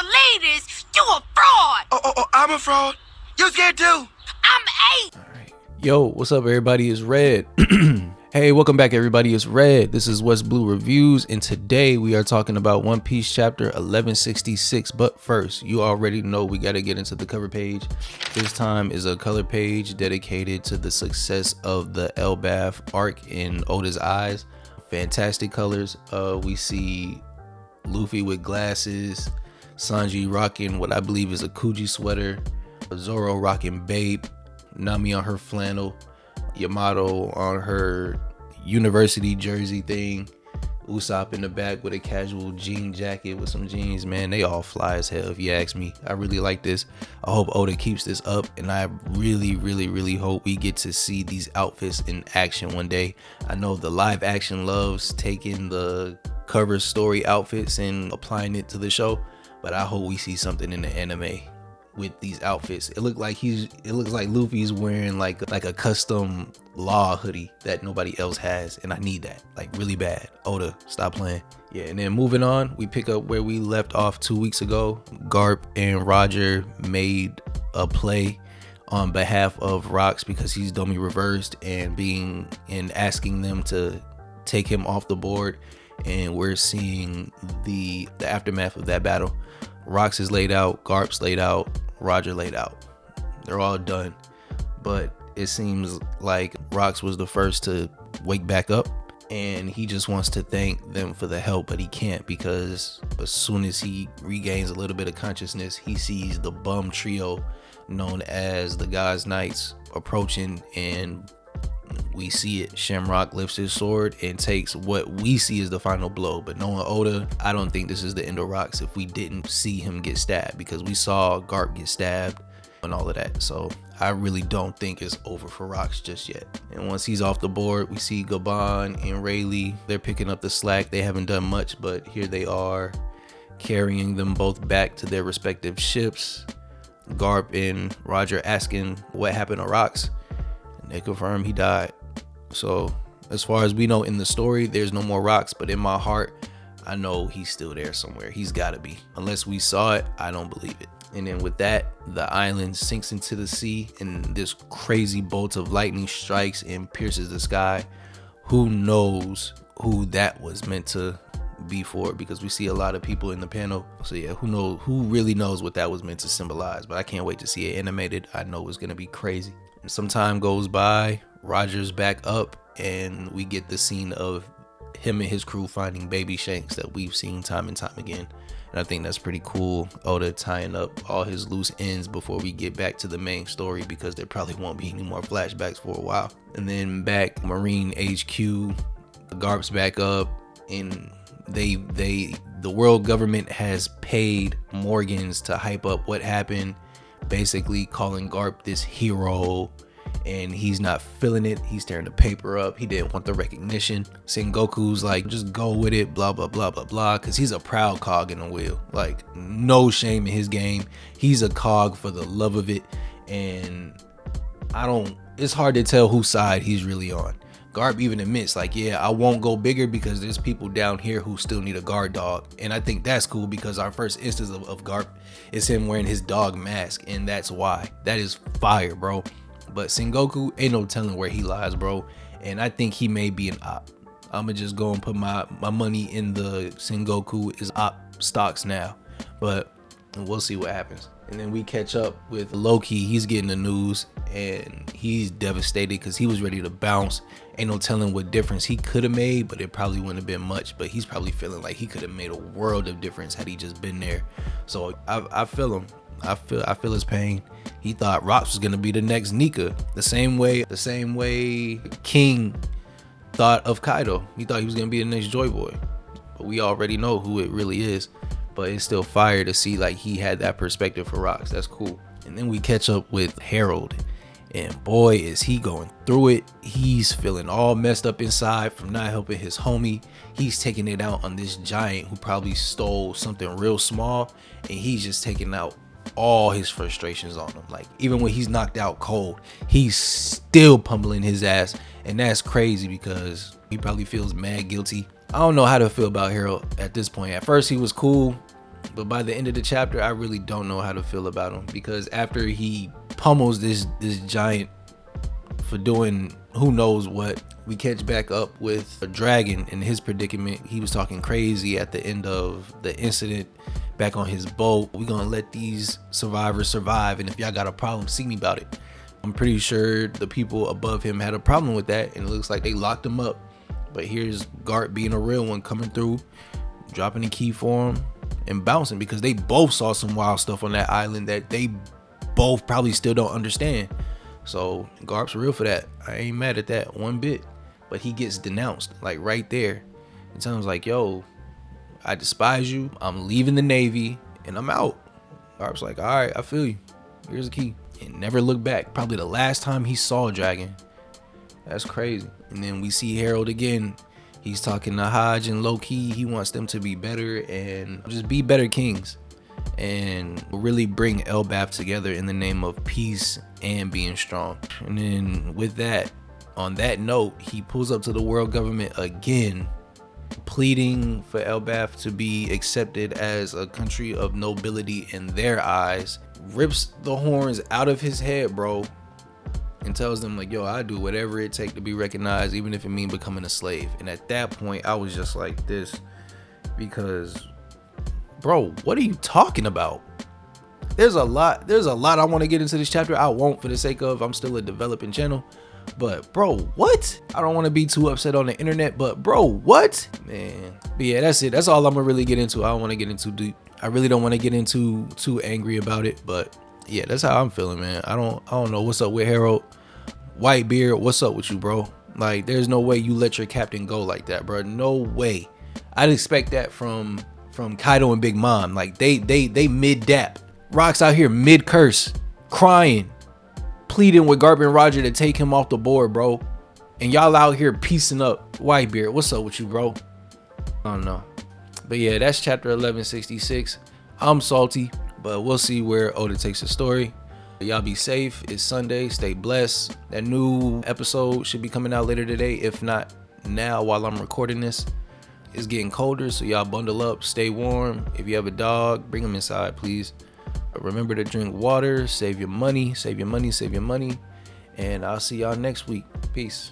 believe this. You a fraud. Oh, I'm a fraud. You scared too? I'm 8. All right. Yo, what's up, everybody? It's Red. Hey, welcome back, everybody. It's Red. This is West Blue Reviews, and today we are talking about One Piece chapter 1166. But first, you already know we got to get into the cover page. This time is a color page dedicated to the success of the Elbaf arc in Oda's eyes. Fantastic colors. We see Luffy with glasses, Sanji rocking what I believe is a Kuji sweater, Zoro rocking Babe, Nami on her flannel, Yamato on her university jersey thing, Usopp in the back with a casual jean jacket with some jeans. Man, they all fly as hell if you ask me. I really like this. I hope Oda keeps this up, and I really hope we get to see these outfits in action one day. I know the live action loves taking the cover story outfits and applying it to the show, but I hope we see something in the anime with these outfits. It looks like Luffy's wearing like a custom Law hoodie that nobody else has, and I need that like really bad. Oda, stop playing. Yeah, and then moving on, we pick up where we left off 2 weeks ago. Garp and Roger made a play on behalf of Rocks because he's dummy reversed and asking them to take him off the board, and we're seeing the aftermath of that battle. Rocks is laid out, Garp's laid out, Roger laid out. They're all done, but it seems like Rocks was the first to wake back up, and he just wants to thank them for the help, but he can't because as soon as he regains a little bit of consciousness, he sees the bum trio known as the God's Knights approaching, and we see it. Shamrock lifts his sword and takes what we see as the final blow. But knowing Oda, I don't think this is the end of Rocks if we didn't see him get stabbed, because we saw Garp get stabbed and all of that. So I really don't think it's over for Rocks just yet. And once he's off the board, we see Gabon and Rayleigh. They're picking up the slack. They haven't done much, but here they are carrying them both back to their respective ships. Garp and Roger asking what happened to Rocks, and they confirm he died. So as far as we know in the story, there's no more Rocks, but in my heart, I know he's still there somewhere. He's gotta be. Unless we saw it, I don't believe it. And then with that, the island sinks into the sea, and this crazy bolt of lightning strikes and pierces the sky. Who knows who that was meant to be for, because we see a lot of people in the panel. So yeah, who really knows what that was meant to symbolize, but I can't wait to see it animated. I know it's gonna be crazy. And some time goes by, Roger's back up, and we get the scene of him and his crew finding baby Shanks that we've seen time and time again. And I think that's pretty cool. Oda tying up all his loose ends before we get back to the main story, because there probably won't be any more flashbacks for a while. And then back Marine HQ, Garp's back up, and the world government has paid Morgans to hype up what happened, basically calling Garp this hero, and he's not feeling it. He's tearing the paper up. He didn't want the recognition. Sengoku's like, just go with it, blah blah blah blah blah, because he's a proud cog in the wheel. Like, no shame in his game. He's a cog for the love of it, and it's hard to tell whose side he's really on. Garp even admits, like, yeah, I won't go bigger because there's people down here who still need a guard dog. And I think that's cool, because our first instance of Garp is him wearing his dog mask, and that's why. That is fire, bro. But Sengoku, ain't no telling where he lies, bro. And I think he may be an op. I'ma just go and put my money in the Sengoku is op stocks now. But we'll see what happens. And then we catch up with Loki. He's getting the news, and he's devastated because he was ready to bounce. Ain't no telling what difference he could have made, but it probably wouldn't have been much. But he's probably feeling like he could have made a world of difference had he just been there. So I feel him. I feel his pain. He thought Rocks was gonna be the next Nika, the same way King thought of Kaido. He thought he was gonna be the next Joy Boy, but we already know who it really is. But it's still fire to see like he had that perspective for Rocks. That's cool. And then we catch up with Harold, and boy, is he going through it. He's feeling all messed up inside from not helping his homie. He's taking it out on this giant who probably stole something real small, and he's just taking out all his frustrations on him. Like, even when he's knocked out cold, he's still pummeling his ass, and that's crazy because he probably feels mad guilty. I don't know how to feel about Harold at this point. At first he was cool, But by the end of the chapter, I really don't know how to feel about him, because after he pummels this giant for doing who knows what, we catch back up with a dragon in his predicament. He was talking crazy at the end of the incident back on his boat. We gonna let these survivors survive, and if y'all got a problem, see me about it. I'm pretty sure the people above him had a problem with that, and it looks like they locked him up. But here's Gart being a real one, coming through, dropping the key for him and bouncing, because they both saw some wild stuff on that island that they both probably still don't understand. So Garp's real for that. I ain't mad at that one bit. But he gets denounced like right there. And sounds like, yo, I despise you. I'm leaving the Navy and I'm out. Garp's like, all right, I feel you. Here's the key. And never look back. Probably the last time he saw a dragon. That's crazy. And then we see Harold again. He's talking to Hodge and low-key. He wants them to be better and just be better kings, and really bring Elbaf together in the name of peace and being strong. And then with that, on that note, he pulls up to the world government again, pleading for Elbaf to be accepted as a country of nobility in their eyes. Rips the horns out of his head, bro, and tells them like, yo, I do whatever it takes to be recognized, even if it means becoming a slave. And at that point, I was just like this, because bro, what are you talking about? There's a lot I want to get into this chapter. I won't, for the sake of, I'm still a developing channel. But bro, what? I don't want to be too upset on the internet, but bro, what? Man. But yeah, that's it. That's all I'm gonna really get into. I don't want to get into deep. I really don't want to get into too angry about it, but yeah, that's how I'm feeling, man. I don't know what's up with Harold. Whitebeard, what's up with you, bro? Like, there's no way you let your captain go like that, bro. No way. I'd expect that from Kaido and Big Mom. Like, they mid-dap. Rock's out here mid-curse, crying, pleading with Garp and Roger to take him off the board, bro. And y'all out here piecing up. Whitebeard, what's up with you, bro? I don't know. But yeah, that's chapter 1166. I'm salty, but we'll see where Oda takes the story. Y'all be safe. It's Sunday. Stay blessed. That new episode should be coming out later today, if not now while I'm recording this. It's getting colder, so y'all bundle up, stay warm. If you have a dog, bring them inside, please. Remember to drink water, save your money, save your money, save your money. And I'll see y'all next week. Peace.